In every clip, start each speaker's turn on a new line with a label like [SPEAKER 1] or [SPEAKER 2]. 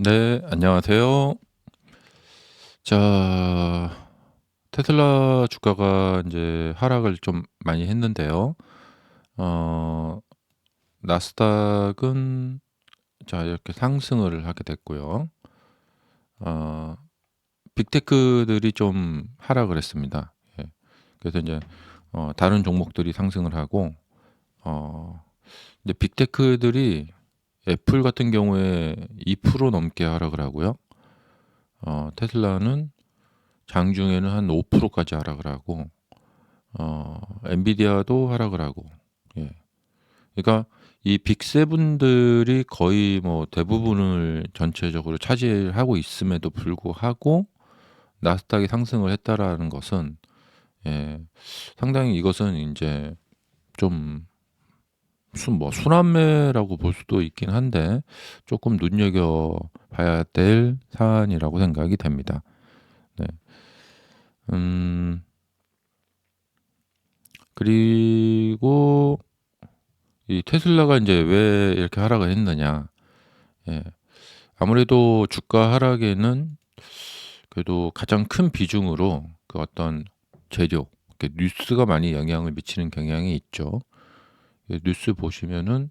[SPEAKER 1] 네, 안녕하세요. 자, 테슬라 주가가 이제 하락을 좀 많이 했는데요. 어 나스닥은 자 이렇게 상승을 하게 됐고요. 어 빅테크들이 좀 하락을 했습니다. 예. 그래서 이제 다른 종목들이 상승을 하고 어 근데 빅테크들이 애플 같은 경우에 2% 넘게 하락을 하고요. 테슬라는 장중에는 한 5%까지 하락을 하고 엔비디아도 하락을 하고. 예. 그러니까 이 빅7들이 거의 뭐 대부분을 전체적으로 차지하고 있음에도 불구하고 나스닥이 상승을 했다라는 것은, 예, 상당히 이것은 인제 좀 순환매라고 볼 수도 있긴 한데 쪼끔 눈여겨 봐야 될 사안이라고 생각이 됩니다. 네. 음 그리고 이 테슬라가 인제 왜 이렇게 하락을 했느냐. 예. 아무래도 주가 하락에는 그래도 가장 큰 비중으로 그 어떤 재료, 뉴스가 많이 영향을 미치는 경향이 있죠. 뉴스 보시면은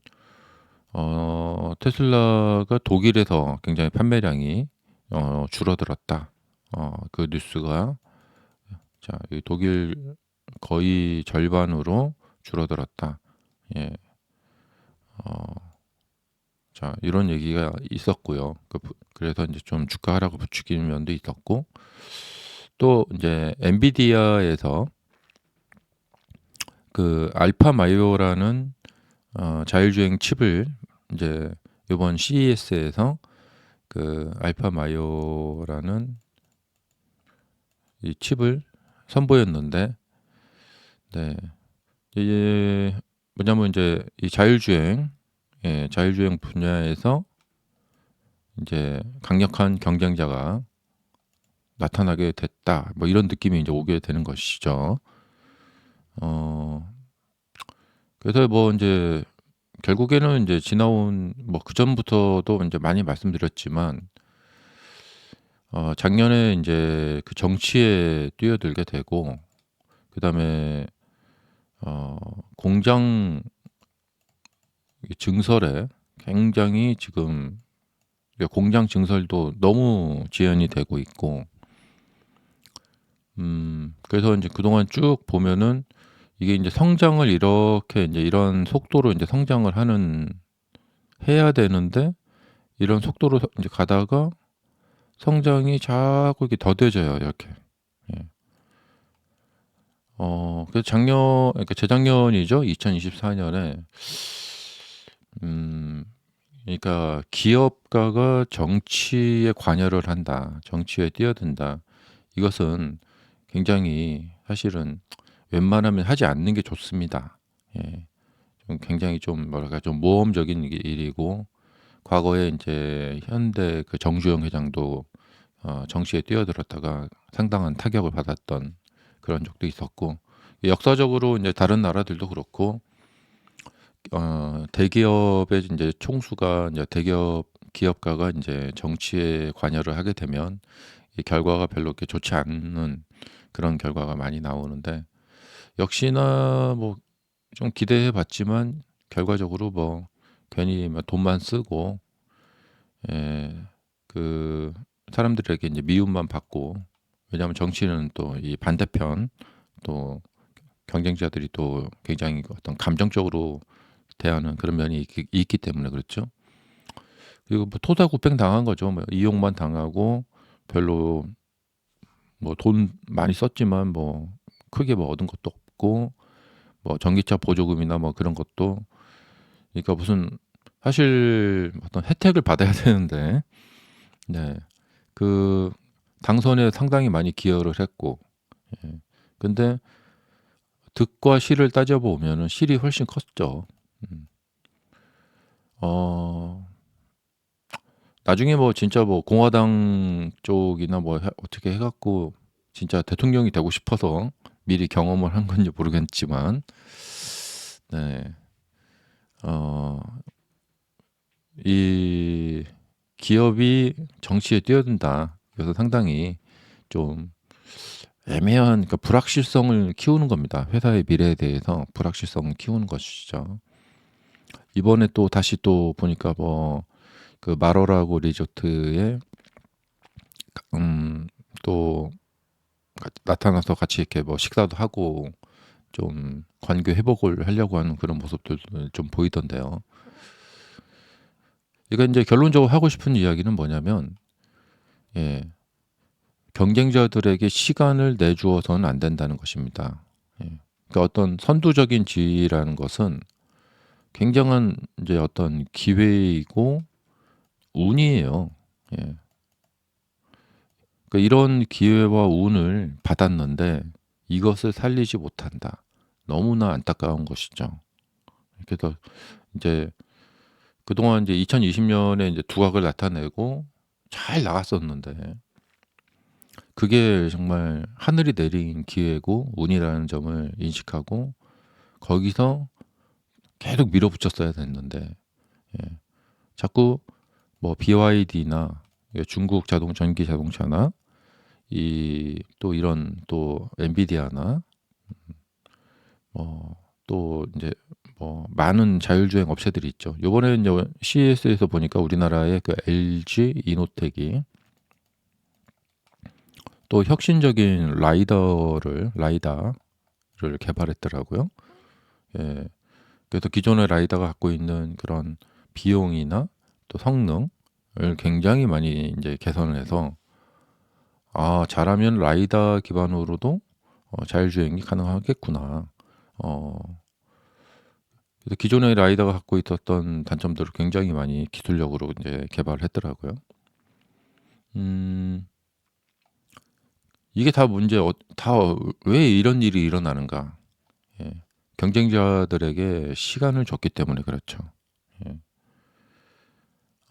[SPEAKER 1] 테슬라가 독일에서 굉장히 판매량이 줄어들었다. 그 뉴스가 자 이 독일 거의 절반으로 줄어들었다. 예. 어 자 이런 얘기가 있었고요. 그래서 인제 좀 주가 하락을 부추기는 면도 있었고, 또 인제 엔비디아에서 그 알파 마이오라는 자율주행 칩을 인제 요번 CES에서 그 알파 마이오라는 이 칩을 선보였는데, 네, 이게 뭐냐면 인제 이 자율주행, 예, 자율주행 분야에서 인제 강력한 경쟁자가 나타나게 됐다. 뭐 이런 느낌이 인제 오게 되는 것이죠. 어 그래서 뭐 인제 결국에는 인제 지나온 뭐 그전부터도 인제 많이 말씀드렸지만 작년에 인제 그 정치에 뛰어들게 되고, 그다음에 어 공장 이 증설에 굉장히 지금, 공장 증설도 너무 지연이 되고 있고, 그래서 인제 그동안 쭉 보면은 이게 인제 성장을 이렇게 인제 이런 속도로 인제 성장을 해야 되는데, 이런 속도로 인제 가다가 성장이 자꾸 이렇게 더뎌져요, 이렇게. 예. 그래서 그러니까 재작년이죠. 2024 년에 음 그러니까 '기업가가 정치에 관여를 한다. 정치에 뛰어든다.' 이것은 굉장히 사실은 웬만하면 하지 않는 게 좋습니다. 예. 좀 굉장히 좀 뭐랄까 좀 모험적인 일이고, 과거에 인제 현대 그 정주영 회장도 정치에 뛰어들었다가 상당한 타격을 받았던 그런 적도 있었고, 역사적으로 인제 다른 나라들도 그렇고 대기업의 인제 총수가 인제 기업가가 인제 정치에 관여를 하게 되면 이 결과가 별로 그렇게 좋지 않은 그런 결과가 많이 나오는데, 역시나 뭐 좀 기대해 봤지만 결과적으로 뭐 괜히 뭐 돈만 쓰고, 예, 그 사람들에게 인제 미움만 받고. 왜냐하면 정치는 또 이 반대편, 또 경쟁자들이 또 굉장히 그 어떤 감정적으로 대하는 그런 면이 있기 때문에 그렇죠. 그리고 뭐 토사구팽 당한 거죠. 뭐 이용만 당하고 별로 뭐 돈 많이 썼지만 뭐 크게 뭐 얻은 것도 없고, 뭐 전기차 보조금이나 뭐 그런 것도, 그러니까 무슨 사실 어떤 혜택을 받아야 되는데, 네, 그 당선에 상당히 많이 기여를 했고, 예, 근데 득과 실을 따져 보면은 실이 훨씬 컸죠. 음. 어 나중에 뭐 진짜 뭐 공화당 쪽이나 뭐 어떻게 해 갖고 진짜 대통령이 되고 싶어서 미리 경험을 한 건지 모르겠지만, 네. 어 이 기업이 정치에 뛰어든다. 그래서 상당히 좀 애매한, 그러니까 불확실성을 키우는 겁니다. 회사의 미래에 대해서 불확실성을 키우는 것이죠. 이번에 또 다시 또 보니까 뭐 그 마로라고 리조트에 또 나타나서 같이 이렇게 뭐 식사도 하고 좀 관계 회복을 하려고 하는 그런 모습들도 좀 보이던데요. 이거 이제 결론적으로 하고 싶은 이야기는 뭐냐면, 예, 경쟁자들에게 시간을 내주어서는 안 된다는 것입니다. 예. 그러니까 어떤 선두적인 지위라는 것은 굉장한 이제 어떤 기회이고 운이에요. 예. 그러니까 이런 기회와 운을 받았는데 이것을 살리지 못한다. 너무나 안타까운 것이죠. 그래서 이제 그동안 이제 2020년에 이제 두각을 나타내고 잘 나갔었는데 그게 정말 하늘이 내린 기회고 운이라는 점을 인식하고 거기서 계속 밀어붙였어야 됐는데, 예, 자꾸 뭐 BYD나 중국 전기 자동차나 이 또 이런 또 엔비디아나 또 이제 뭐 많은 자율주행 업체들이 있죠. 요번에 이제 CES에서 보니까 우리나라의 그 LG 이노텍이 또 혁신적인 라이다를 개발했더라고요. 예. 그래서 기존의 라이다가 갖고 있는 그런 비용이나 또 성능을 굉장히 많이 이제 개선을 해서, 아, 잘하면 라이다 기반으로도 자율주행이 가능하겠구나. 어, 그래서 기존의 라이다가 갖고 있었던 단점들을 굉장히 많이 기술력으로 이제 개발을 했더라고요. 음, 이게 다 다 왜 이런 일이 일어나는가? 예. 경쟁자들에게 시간을 줬기 때문에 그렇죠. 예.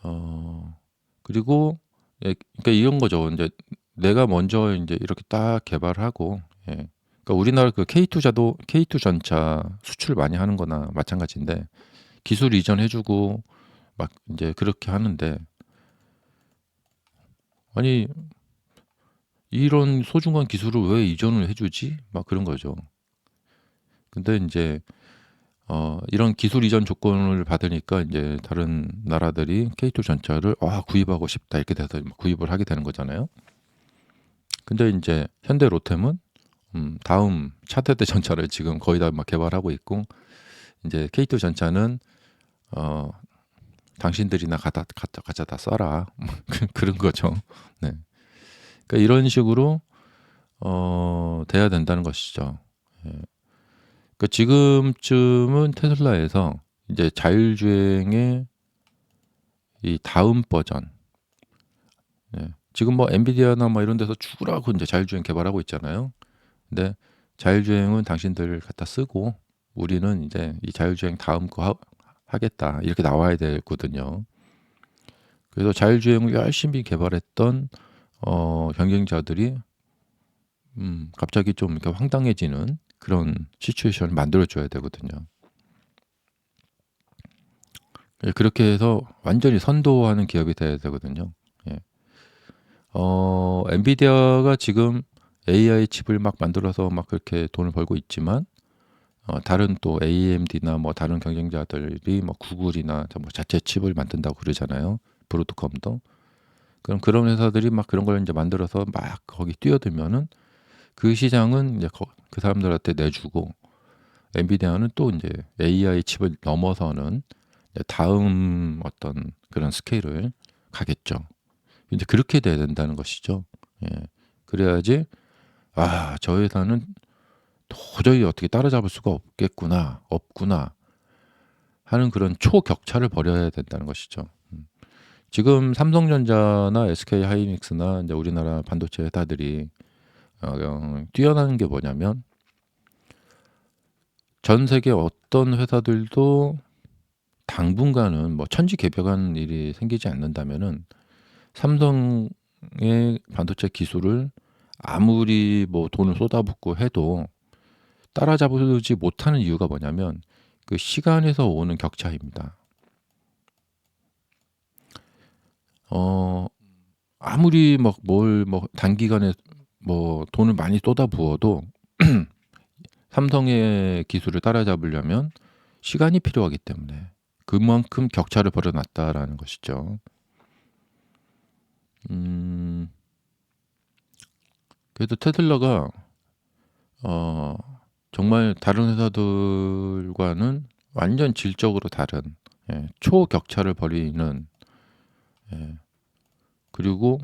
[SPEAKER 1] 어, 그리고 예, 그러니까 이런 거죠. 이제 내가 먼저 이제 이렇게 딱 개발하고, 예. 그러니까 우리나라 그 K2 전차 수출 많이 하는 거나 마찬가지인데 기술 이전해주고 막 이제 그렇게 하는데, 아니 이런 소중한 기술을 왜 이전을 해주지? 막 그런 거죠. 근데 이제 이런 기술 이전 조건을 받으니까 이제 다른 나라들이 K2 전차를 구입하고 싶다 이렇게 돼서 구입을 하게 되는 거잖아요. 근데 이제 현대 로템은 다음 차세대 전차를 지금 거의 다 막 개발하고 있고, 이제 K2 전차는 어, 당신들이나 가져다 써라. 그런 거죠. 네. 그러니까 이런 식으로 돼야 된다는 것이죠. 예. 그러니까 지금쯤은 테슬라에서 이제 자율주행의 이 다음 버전, 예. 지금 뭐 엔비디아나 뭐 이런 데서 죽으라고 이제 자율주행 개발하고 있잖아요. 근데 자율주행은 당신들 갖다 쓰고 우리는 이제 이 자율주행 다음 거 하겠다 이렇게 나와야 되거든요. 그래서 자율주행을 열심히 개발했던 경쟁자들이 갑자기 좀 이렇게 황당해지는 그런 시츄에이션을 만들어 줘야 되거든요. 예, 그렇게 해서 완전히 선도하는 기업이 돼야 되거든요. 예. 엔비디아가 지금 AI 칩을 막 만들어서 막 그렇게 돈을 벌고 있지만, 다른 또 AMD나 뭐 다른 경쟁자들이 뭐 구글이나 뭐 자체 칩을 만든다고 그러잖아요. 브로드컴도. 그럼 그런 회사들이 막 그런 걸 이제 만들어서 막 거기 뛰어들면은 그 시장은 이제 그 사람들한테 내주고, 엔비디아는 또 이제 AI 칩을 넘어서는 이제 다음 어떤 그런 스케일을 가겠죠. 이제 그렇게 돼야 된다는 것이죠. 예. 그래야지, 아, 저 회사는 도저히 어떻게 따라잡을 수가 없구나 하는 그런 초격차를 벌여야 된다는 것이죠. 지금 삼성전자나 SK 하이닉스나 이제 우리나라 반도체 회사들이 뛰어나는 게 뭐냐면, 전 세계 어떤 회사들도 당분간은 뭐 천지개벽한 일이 생기지 않는다면은 삼성의 반도체 기술을 아무리 뭐 돈을 쏟아붓고 해도 따라잡지 못하는 이유가 뭐냐면 그 시간에서 오는 격차입니다. 어 아무리 막 뭘 뭐 단기간에 뭐 돈을 많이 쏟아부어도 삼성의 기술을 따라잡으려면 시간이 필요하기 때문에 그만큼 격차를 벌여 놨다라는 것이죠. 음 그래도 테슬라가 어 정말 다른 회사들과는 완전 질적으로 다른, 초격차를 벌이는, 예 그리고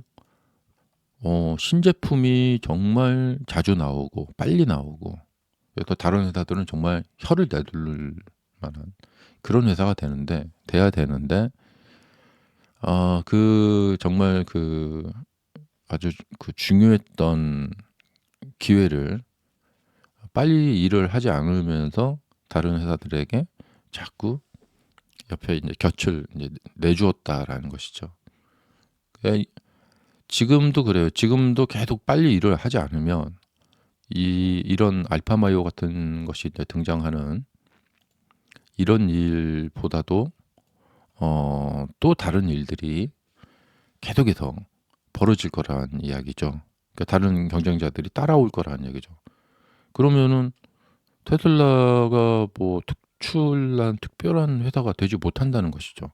[SPEAKER 1] 신제품이 정말 자주 나오고 빨리 나오고, 그래서 다른 회사들은 정말 혀를 내둘 만한 그런 회사가 돼야 되는데, 정말 아주 중요했던 기회를 빨리 일을 하지 않으면서 다른 회사들에게 자꾸 옆에 이제 곁을 이제 내주었다라는 것이죠. 그러니까 지금도 그래요. 지금도 계속 빨리 일을 하지 않으면 이런 알파마이오 같은 것이 이제 등장하는 이런 일보다도 또 다른 일들이 계속해서 벌어질 거란 이야기죠. 그러니까 다른 경쟁자들이 따라올 거라는 얘기죠. 그러면은 테슬라가 뭐 특별한 회사가 되지 못한다는 것이죠.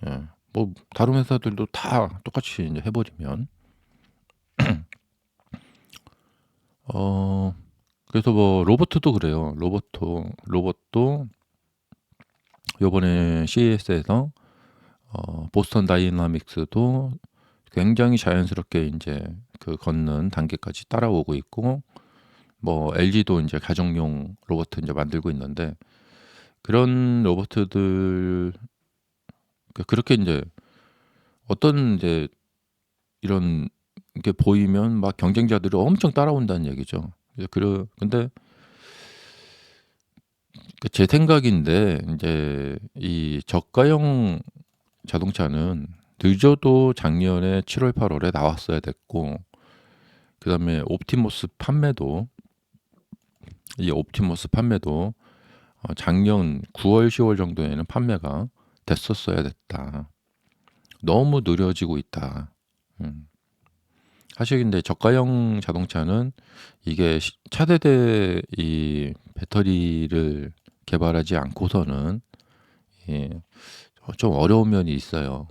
[SPEAKER 1] 예. 뭐 다른 회사들도 다 똑같이 이제 해버리면 어 그래서 뭐 로버트도 그래요. 로봇도 요번에 CES에서 보스턴 다이나믹스도 굉장히 자연스럽게 인제 걷는 단계까지 따라오고 있고, 뭐 LG도 인제 가정용 로봇 인제 만들고 있는데, 그런 로봇들 그렇게 인제 어떤 인제 이런 게 보이면 막 경쟁자들이 엄청 따라온다는 얘기죠. 근데 제 생각인데 인제 이 저가형 자동차는 늦어도 작년에 7월 8 월에 나왔어야 됐고, 그다음에 옵티머스 판매도 작년 9월 10월 정도에는 판매가 됐었어야 됐다. 너무 느려지고 있다. 음. 사실 근데 저가형 자동차는 이게 차세대 이 배터리를 개발하지 않고서는, 예 좀 어려운 면이 있어요.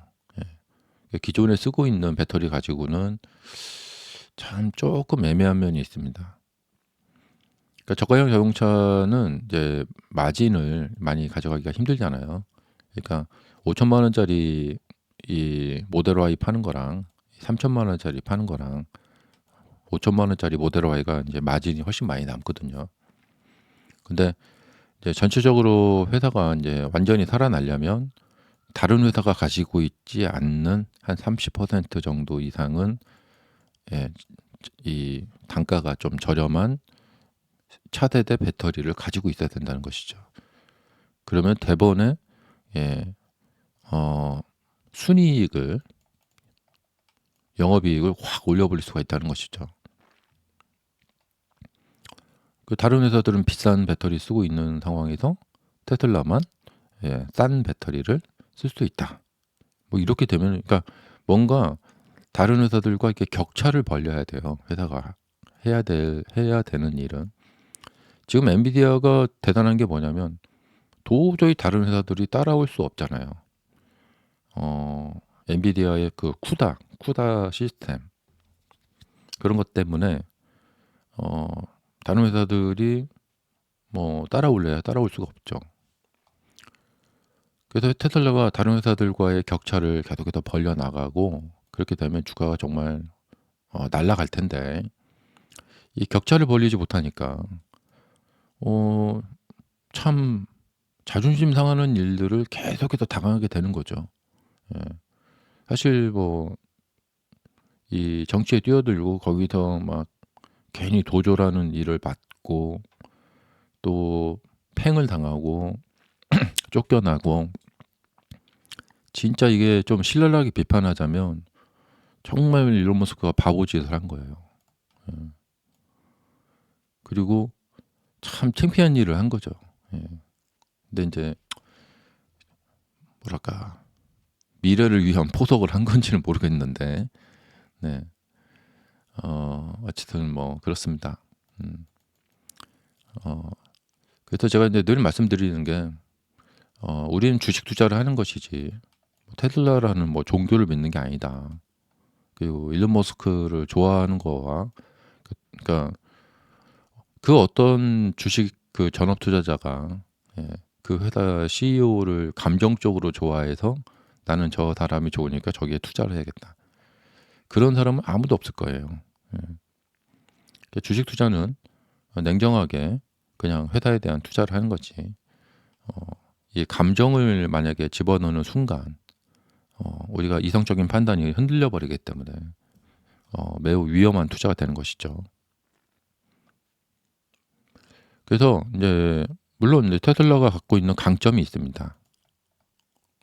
[SPEAKER 1] 기존에 쓰고 있는 배터리 가지고는 참 쪼끔 애매한 면이 있습니다. 그러니까 저가형 자동차는 이제 마진을 많이 가져가기가 힘들잖아요. 그러니까 5 천만 원짜리 이 모델 Y 파는 거랑 3 천만 원짜리 파는 거랑, 5 천만 원짜리 모델 Y가 인제 마진이 훨씬 많이 남거든요. 근데 이제 전체적으로 회사가 인제 완전히 살아나려면 다른 회사가 가지고 있지 않는 한 30% 정도 이상은, 예 이 단가가 좀 저렴한 차세대 배터리를 가지고 있어야 된다는 것이죠. 그러면 대번에, 예 어 순이익을, 영업이익을 확 올려버릴 수가 있다는 것이죠. 다른 회사들은 비싼 배터리 쓰고 있는 상황에서 테슬라만, 싼 배터리를 쓸 수 있다. 뭐 이렇게 되면, 그러니까 뭔가 다른 회사들과 이렇게 격차를 벌려야 돼요, 회사가. 해야 되는 일은. 지금 엔비디아가 대단한 게 뭐냐면 도저히 다른 회사들이 따라올 수 없잖아요. 엔비디아의 쿠다 시스템, 그런 것 때문에 어 다른 회사들이 뭐 따라올래야 따라올 수가 없죠. 그래서 테슬라가 다른 회사들과의 격차를 계속해서 벌려 나가고, 그렇게 되면 주가가 정말 날아갈 텐데, 이 격차를 벌리지 못하니까 어 참 자존심 상하는 일들을 계속해서 당하게 되는 거죠. 예. 사실 뭐 이 정치에 뛰어들고 거기서 막 괜히 도조라는 일을 받고, 또 팽을 당하고 쫓겨나고, 진짜 이게 좀 신랄하게 비판하자면 정말 일론 머스크가 바보짓을 한 거예요. 예. 그리고 참 창피한 일을 한 거죠. 예. 근데 인제 뭐랄까, 미래를 위한 포석을 한 건지는 모르겠는데 네. 어쨌든 뭐 그렇습니다. 음. 어 그래서 제가 이제 늘 말씀드리는 게 우리는 주식 투자를 하는 것이지 테슬라라는 뭐 종교를 믿는 게 아니다. 그리고 일론 머스크를 좋아하는 거와 그러니까 그 어떤 주식 그 전업 투자자가 예, 그 회사 CEO를 감정적으로 좋아해서 나는 저 사람이 좋으니까 저기에 투자를 해야겠다. 그런 사람은 아무도 없을 거예요. 예. 그러니까 주식 투자는 냉정하게 그냥 회사에 대한 투자를 하는 거지. 이 감정을 만약에 집어넣는 순간 우리가 이성적인 판단이 흔들려 버리기 때문에 매우 위험한 투자가 되는 것이죠. 그래서 이제 물론 이제 테슬라가 갖고 있는 강점이 있습니다.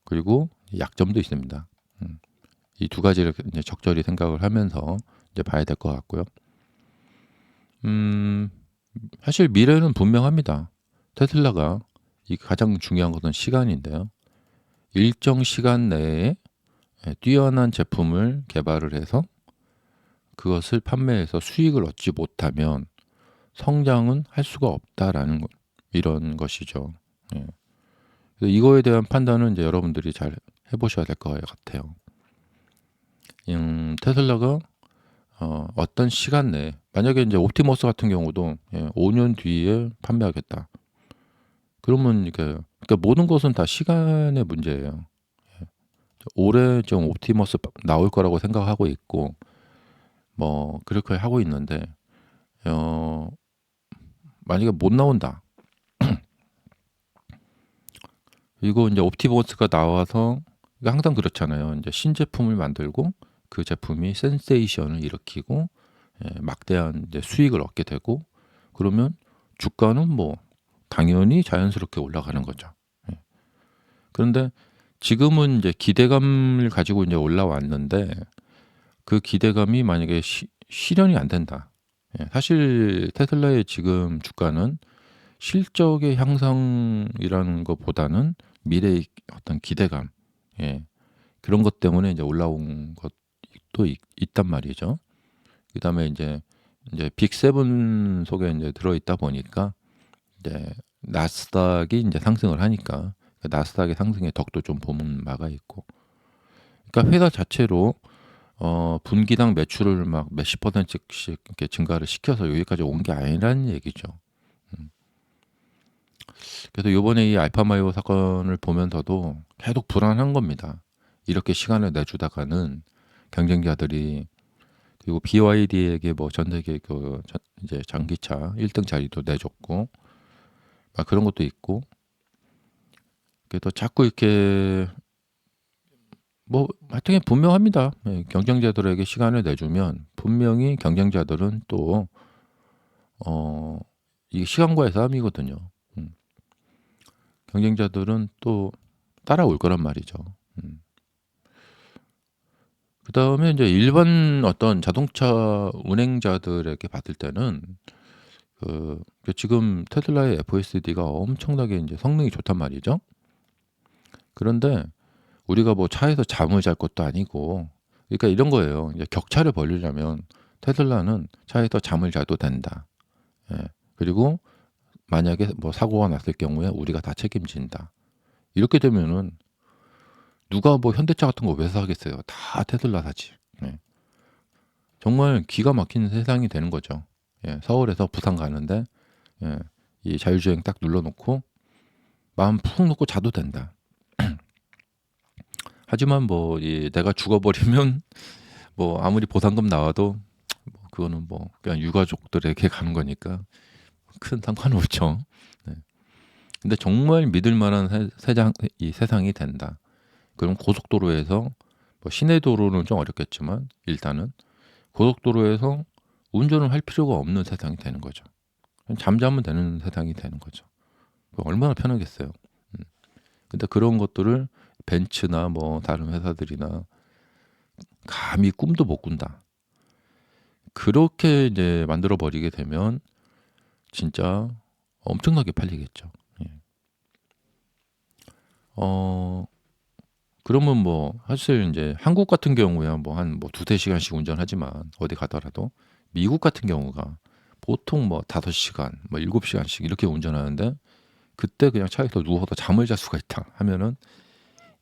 [SPEAKER 1] 그리고 약점도 있습니다. 이 두 가지를 이제 적절히 생각을 하면서 이제 봐야 될 것 같고요. 음, 사실 미래는 분명합니다. 테슬라가 이 가장 중요한 것은 시간인데요. 일정 시간 내에 뛰어난 제품을 개발을 해서 그것을 판매해서 수익을 얻지 못하면 성장은 할 수가 없다라는 이런 것이죠. 예. 그래서 이거에 대한 판단은 이제 여러분들이 잘 해보셔야 될 것 같아요. 테슬라가 어떤 시간 내에 만약에 이제 옵티머스 같은 경우도 5년 뒤에 판매하겠다. 그러면 그러니까 모든 것은 다 시간의 문제예요. 올해 좀 옵티머스 나올 거라고 생각하고 있고 뭐 그렇게 하고 있는데 어, 만약에 못 나온다. 이거 이제 옵티머스가 나와서 항상 그렇잖아요. 이제 신제품을 만들고 그 제품이 센세이션을 일으키고 막대한 이제 수익을 얻게 되고 그러면 주가는 뭐 당연히 자연스럽게 올라가는 거죠. 예. 그런데 지금은 이제 기대감을 가지고 이제 올라왔는데 그 기대감이 만약에 실현이 안 된다. 예. 사실 테슬라의 지금 주가는 실적의 향상이라는 것보다는 미래의 어떤 기대감, 예. 그런 것 때문에 이제 올라온 것도 있단 말이죠. 그다음에 이제 빅 세븐 속에 이제 들어 있다 보니까 이제 나스닥이 이제 상승을 하니까 그 나스닥의 상승의 덕도 좀 보는 바가 있고. 그러니까 회사 자체로 분기당 매출을 막 몇십 퍼센트씩 이렇게 증가를 시켜서 여기까지 온 게 아니라는 얘기죠. 음. 그래서 이번에 이 알파마이오 사건을 보면서도 계속 불안한 겁니다. 이렇게 시간을 내주다가는 경쟁자들이 그리고 BYD에게 뭐 전 세계 이제 전기차 1등 자리도 내줬고 막 그런 것도 있고 그래서 자꾸 이렇게 뭐 하여튼 분명합니다. 예, 경쟁자들에게 시간을 내주면 분명히 경쟁자들은 또 이게 시간과의 싸움이거든요. 음. 경쟁자들은 또 따라올 거란 말이죠. 음. 그다음에 이제 일반 어떤 자동차 운행자들에게 봤을 때는 그 지금 테슬라의 FSD가 엄청나게 이제 성능이 좋단 말이죠. 그런데 우리가 뭐 차에서 잠을 잘 것도 아니고 그러니까 이런 거예요. 이제 격차를 벌리려면 테슬라는 차에서 잠을 자도 된다. 예. 그리고 만약에 뭐 사고가 났을 경우에 우리가 다 책임진다. 이렇게 되면은 누가 뭐 현대차 같은 거 왜 사겠어요? 다 테슬라 사지. 예. 정말 기가 막히는 세상이 되는 거죠. 예. 서울에서 부산 가는데 이 자율주행 딱 눌러놓고 마음 푹 놓고 자도 된다. 하지만 뭐 내가 죽어버리면 뭐 아무리 보상금 나와도 뭐 그거는 뭐 그냥 유가족들에게 가는 거니까 큰 상관없죠. 네. 근데 정말 믿을 만한 이 세상이 된다. 그럼 고속도로에서 뭐 시내 도로는 좀 어렵겠지만 일단은 고속도로에서 운전을 할 필요가 없는 세상이 되는 거죠. 그냥 잠자면 되는 세상이 되는 거죠. 얼마나 편하겠어요. 근데 그런 것들을 벤츠나 뭐 다른 회사들이나 감히 꿈도 못 꾼다. 그렇게 이제 만들어 버리게 되면 진짜 엄청나게 팔리겠죠. 예. 어 그러면 뭐 사실 인제 한국 같은 경우야 뭐 한 뭐 2-3 시간씩 운전하지만 어디 가더라도 미국 같은 경우가 보통 뭐 5 시간 뭐 7 시간씩 이렇게 운전하는데 그때 그냥 차에서 누워서 잠을 잘 수가 있다 하면은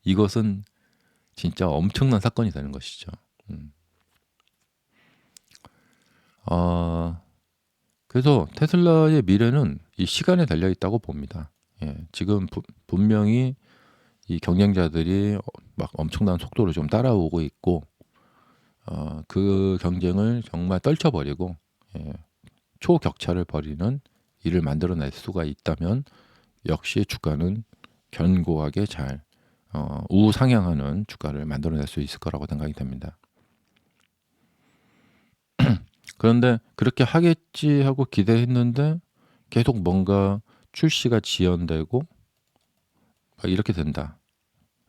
[SPEAKER 1] 이것은 진짜 엄청난 사건이 되는 것이죠. 음. 아 그래서 테슬라의 미래는 이 시간에 달려 있다고 봅니다. 예. 지금 분명히 이 경쟁자들이 막 엄청난 속도로 좀 따라오고 있고 그 경쟁을 정말 떨쳐 버리고 예 초격차를 벌이는 일을 만들어낼 수가 있다면 역시 주가는 견고하게 잘 우상향하는 주가를 만들어낼 수 있을 거라고 생각이 됩니다. 그런데 '그렇게 하겠지.' 하고 기대했는데 계속 뭔가 출시가 지연되고 이렇게 된다.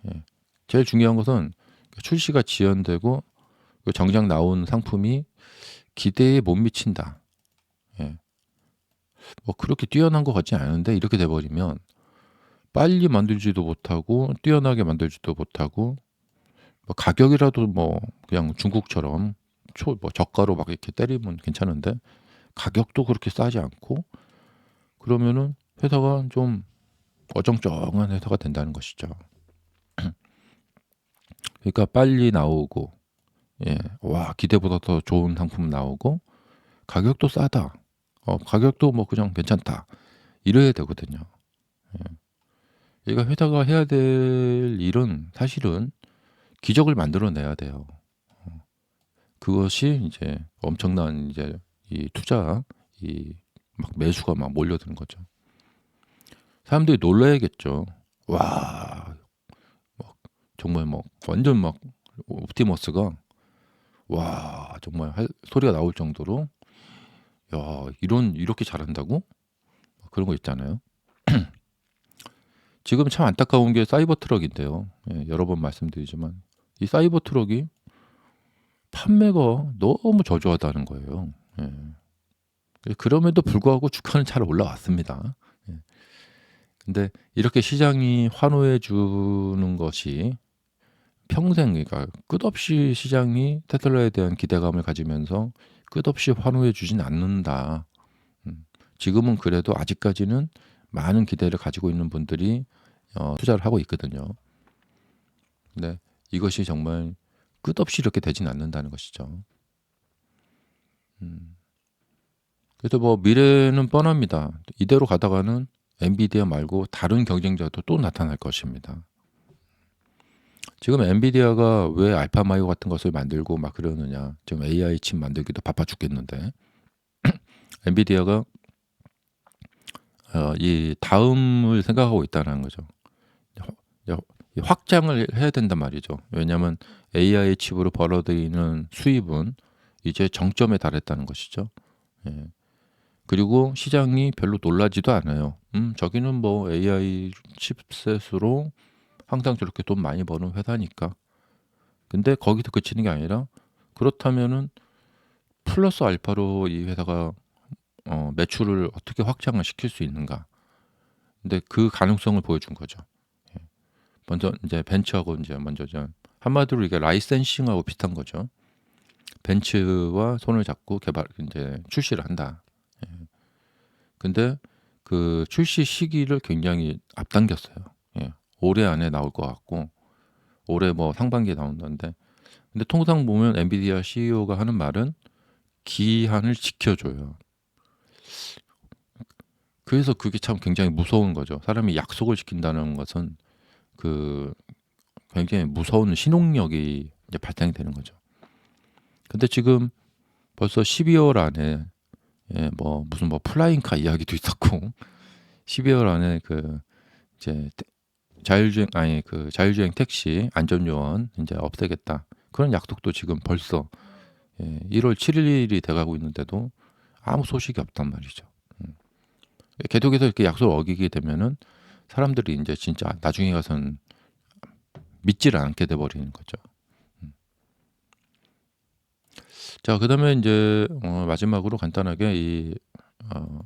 [SPEAKER 1] 예. 제일 중요한 것은 출시가 지연되고 그 정작 나온 상품이 기대에 못 미친다. 예. 뭐 그렇게 뛰어난 것 같지 않은데 이렇게 돼 버리면 빨리 만들지도 못하고 뛰어나게 만들지도 못하고 뭐 가격이라도 뭐 그냥 중국처럼 저가로 막 이렇게 때리면 괜찮은데 가격도 그렇게 싸지 않고 그러면은 회사가 좀 어정쩡한 회사가 된다는 것이죠. 그러니까 빨리 나오고 예. 와 기대보다 더 좋은 상품 나오고 가격도 싸다. 가격도 뭐 그냥 괜찮다. 이래야 되거든요. 예. 그러니까 회사가 해야 될 일은 사실은 기적을 만들어 내야 돼요. 그것이 이제 엄청난 이제 이 투자 이 막 매수가 막 몰려드는 거죠. 사람들이 놀라야겠죠. 와 막 정말 막 완전 막 옵티머스가 와 정말 할 소리가 나올 정도로 '야 이렇게 잘한다고?' 그런 거 있잖아요. 지금 참 안타까운 게 사이버 트럭인데요. 예 여러 번 말씀드리지만 이 사이버 트럭이 판매가 너무 저조하다는 거예요. 예. 그럼에도 불구하고 주가는 잘 올라왔습니다. 예. 근데 이렇게 시장이 환호해 주는 것이 평생 그러니까 끝없이 시장이 테슬라에 대한 기대감을 가지면서 끝없이 환호해 주진 않는다. 음. 지금은 그래도 아직까지는 많은 기대를 가지고 있는 분들이 투자를 하고 있거든요. 근데 이것이 정말 끝없이 이렇게 되진 않는다는 것이죠. 음. 그래서 뭐 미래는 뻔합니다. 이대로 가다가는 엔비디아 말고 다른 경쟁자도 또 나타날 것입니다. 지금 엔비디아가 왜 알파마이오 같은 것을 만들고 막 그러느냐. 지금 AI 칩 만들기도 바빠 죽겠는데 엔비디아가 이 다음을 생각하고 있다는 거죠. 이 확장을 해야 된단 말이죠. 왜냐하면 AI 칩으로 벌어들이는 수입은 이제 정점에 달했다는 것이죠. 예. 그리고 시장이 별로 놀라지도 않아요. 저기는 뭐 AI 칩셋으로 항상 저렇게 돈 많이 버는 회사니까. 근데 거기서 그치는 게 아니라 그렇다면은 플러스 알파로 이 회사가 매출을 어떻게 확장을 시킬 수 있는가. 근데 그 가능성을 보여준 거죠. 예. 먼저 인제 벤츠하고 인제 먼저 한마디로 이게 라이센싱하고 비슷한 거죠. 벤츠와 손을 잡고 인제 출시를 한다. 예. 근데 그 출시 시기를 굉장히 앞당겼어요. 예. 올해 안에 나올 것 같고 올해 뭐 상반기에 나온다는데 근데 통상 보면 엔비디아 CEO가 하는 말은 기한을 지켜 줘요. 그래서 그게 참 굉장히 무서운 거죠. 사람이 약속을 지킨다는 것은 그 굉장히 무서운 신용력이 이제 발생이 되는 거죠. 근데 지금 벌써 12월 안에 뭐 무슨 뭐 플라잉카 이야기도 있었고 12월 안에 그 이제 자율주행 택시 안전요원 인제 없애겠다. 그런 약속도 지금 벌써 1월 7 일이 돼 가고 있는데도 아무 소식이 없단 말이죠. 음. 계속해서 이렇게 약속을 어기게 되면은 사람들이 인제 진짜 나중에 가서는 믿지를 않게 돼 버리는 거죠. 음. 자 그다음에 인제 마지막으로 간단하게 이 어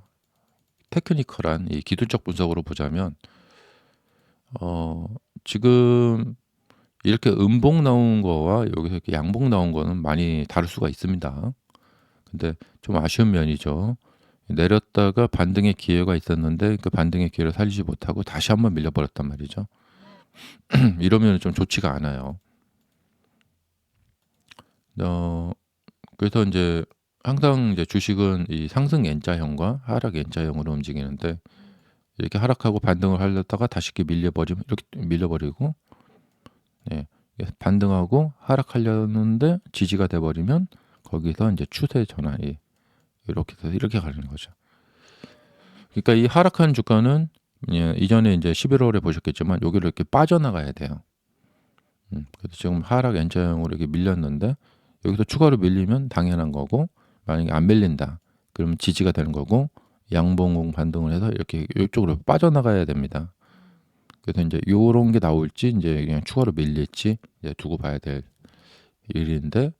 [SPEAKER 1] 테크니컬한 이 기술적 분석으로 보자면 어 지금 이렇게 음봉 나온 거와 여기서 이렇게 양봉 나온 거는 많이 다를 수가 있습니다. 근데 좀 아쉬운 면이죠. 내렸다가 반등의 기회가 있었는데 그 반등의 기회를 살리지 못하고 다시 한번 밀려 버렸단 말이죠. 이러면은 좀 좋지가 않아요. 어 그래서 인제 항상 이제 주식은 이 상승 N자형과 하락 N자형으로 움직이는데, 이렇게 하락하고 반등을 하려다가 다시 이렇게 밀려 버리면 이렇게 밀려 버리고, 예, 반등하고 하락하려는데 지지가 돼 버리면 거기서 인제 추세 전환이 요렇게 돼서 이렇게 가는 거죠. 그러니까 이 하락한 주가는, 예, 이전에 인제 11월 월에 보셨겠지만 여기를 이렇게 빠져나가야 돼요. 그래서 지금 하락 N자형으로 이렇게 밀렸는데 여기서 추가로 밀리면 당연한 거고, 만약에 안 밀린다 그러면 지지가 되는 거고, 양봉 반등을 해서 이렇게 이쪽으로 빠져나가야 됩니다. 그래서 인제 요런 게 나올지 인제 그냥 추가로 밀릴지 이제 두고 봐야 될 일인데,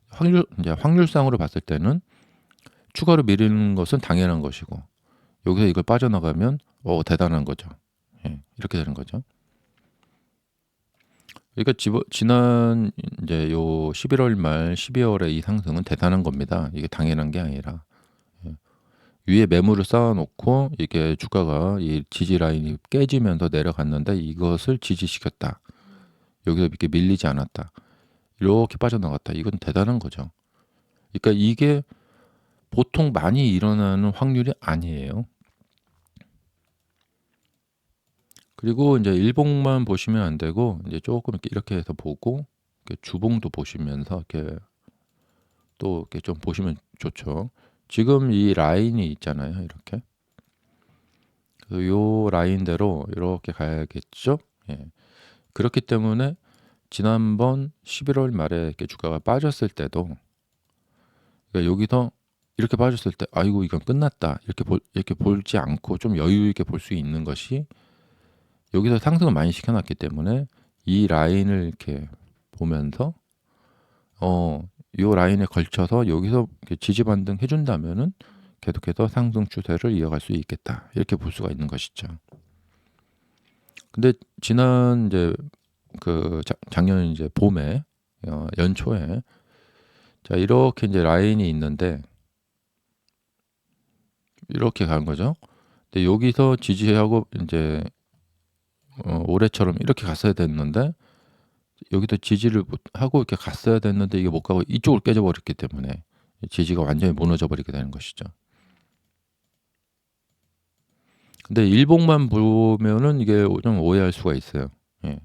[SPEAKER 1] 확률상으로 봤을 때는 추가로 밀리는 것은 당연한 것이고, 여기서 이걸 빠져나가면 대단한 거죠. 예. 이렇게 되는 거죠. 그러니까 지난 인제 요 11월 말 12월 월의 이 상승은 대단한 겁니다. 이게 당연한 게 아니라. 예. 위에 매물을 쌓아 놓고 이게 주가가 이 지지 라인이 깨지면서 내려갔는데 이것을 지지시켰다. 여기서 이렇게 밀리지 않았다. 이렇게 빠져나갔다. 이건 대단한 거죠. 그러니까 이게 보통 많이 일어나는 확률이 아니에요. 그리고 인제 일봉만 보시면 안 되고 인제 쪼끔 이렇게 해서 보고, 이렇게 주봉도 보시면서 이렇게 또 이렇게 좀 보시면 좋죠. 지금 이 라인이 있잖아요, 이렇게. 그래서 요 라인대로 이렇게 가야겠죠? 예. 그렇기 때문에 지난번 11월 말에 이렇게 주가가 빠졌을 때도, 그러니까 여기서 이렇게 빠졌을 때 '아이고 이건 끝났다.' 이렇게 볼지 않고 좀 여유 있게 볼 수 있는 것이, 여기서 상승을 많이 시켜 놨기 때문에 이 라인을 이렇게 보면서 요 라인에 걸쳐서 여기서 이렇게 지지 반등해 준다면은 계속해서 상승 추세를 이어갈 수 있겠다. 이렇게 볼 수가 있는 것이죠. 근데 지난 인제 작년 인제 봄에, 연초에 자 이렇게 인제 라인이 있는데 이렇게 간 거죠. 근데 여기서 지지하고 인제 올해처럼 이렇게 갔어야 됐는데, 여기도 지지를 못 하고 이렇게 갔어야 됐는데 이게 못 가고 이쪽으로 깨져 버렸기 때문에 이 지지가 완전히 무너져 버리게 되는 것이죠. 근데 일봉만 보면은 이게 좀 오해할 수가 있어요. 예.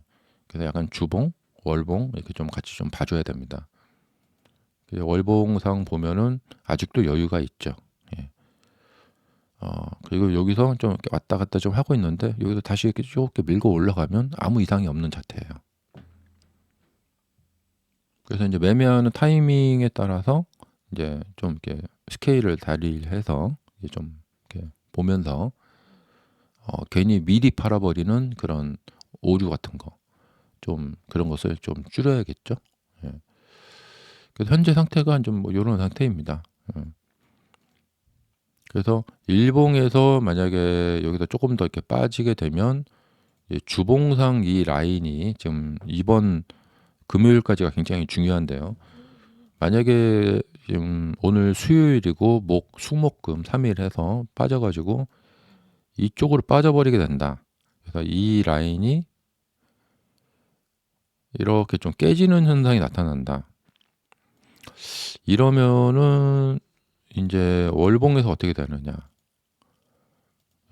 [SPEAKER 1] 그래서 약간 주봉, 월봉 이렇게 좀 같이 좀 봐 줘야 됩니다. 월봉상 보면은 아직도 여유가 있죠. 예. 그리고 여기서 좀 이렇게 왔다 갔다 좀 하고 있는데 여기서 다시 이렇게 쭉 이렇게 밀고 올라가면 아무 이상이 없는 자태예요. 그래서 인제 매매하는 타이밍에 따라서 인제 좀 이렇게 스케일을 달리해서 이제 좀 이렇게 보면서 괜히 미리 팔아 버리는 그런 오류 같은 거, 좀 그런 것을 좀 줄여야겠죠. 예. 그래서 현재 상태가 좀 뭐 요런 상태입니다. 음. 그래서 일봉에서 만약에 여기서 쪼끔 더 이렇게 빠지게 되면 이 주봉상 이 라인이 지금 이번 금요일까지가 굉장히 중요한데요. 만약에 지금 오늘 수요일이고 수목금 3일 해서 빠져 가지고 이쪽으로 빠져버리게 된다. 그래서 이 라인이 이렇게 좀 깨지는 현상이 나타난다. 이러면은 인제 월봉에서 어떻게 되느냐.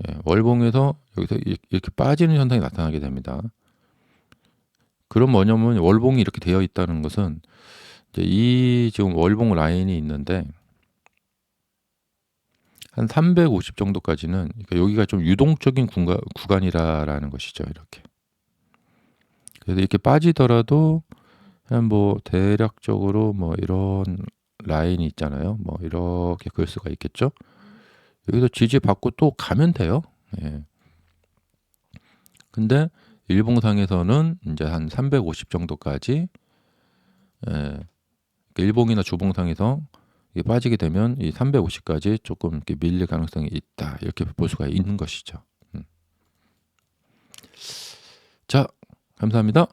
[SPEAKER 1] 예, 월봉에서 여기서 이렇게 빠지는 현상이 나타나게 됩니다. 그럼 뭐냐면 월봉이 이렇게 되어 있다는 것은 이제 이 지금 월봉 라인이 있는데 한 350 정도까지는, 그러니까 여기가 좀 유동적인 구간이라라는 것이죠, 이렇게. 그래서 이렇게 빠지더라도 그냥 뭐 대략적으로 뭐 이런 라인이 있잖아요. 뭐 이렇게 그을 수가 있겠죠. 여기서 지지받고 또 가면 돼요. 예. 근데 일봉상에서는 인제 한 350 정도까지, 예, 일봉이나 주봉상에서 이게 빠지게 되면 이 350 까지 쪼끔 이렇게 밀릴 가능성이 있다. 이렇게 볼 수가 있는 것이죠. 음. 자, 감사합니다.